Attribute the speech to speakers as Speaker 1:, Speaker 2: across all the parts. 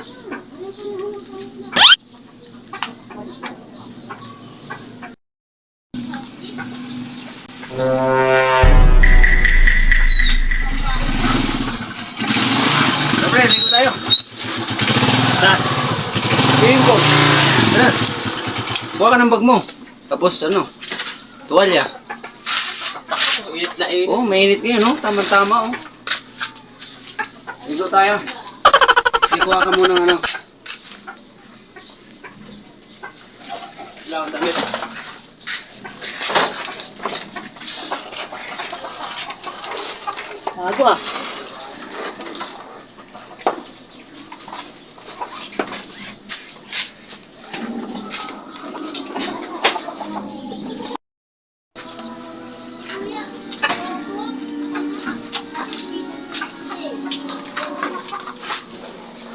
Speaker 1: Pre, ligo tayo. Sa swimming pool. Tara. Buka ka ng bag mo. Tapos ano, tuwalya.
Speaker 2: Init na init.
Speaker 1: Oh, mainit ngayon, no? Tama-tama, oh. Ligo tayo. Kuha ka muna ng ano.
Speaker 2: Lang damit.
Speaker 1: Bago ah.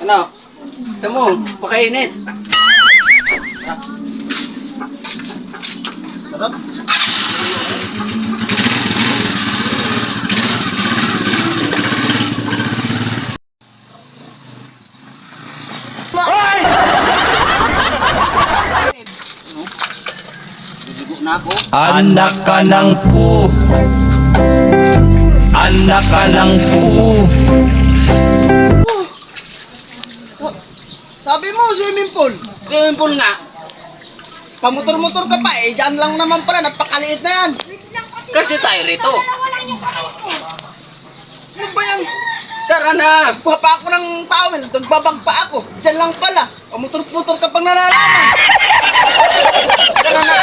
Speaker 1: Ano? Gusto mo, pakainit.
Speaker 2: Sarap.
Speaker 1: Hoy! Ligo na ako.
Speaker 3: Anak ka ng pu. Anak ka ng pu.
Speaker 2: Sabi mo, swimming pool.
Speaker 1: Swimming pool nga.
Speaker 2: Pamotor-motor ka pa eh. Diyan lang naman pala. Napakaliit na yan.
Speaker 1: Kasi tayo rito.
Speaker 2: Ano ba yan?
Speaker 1: Tara na.
Speaker 2: Kuha pa ako ng towel. Nagbabag pa ako. Diyan lang pala. Pamotor-motor ka pang nalalaman.
Speaker 1: Tara na.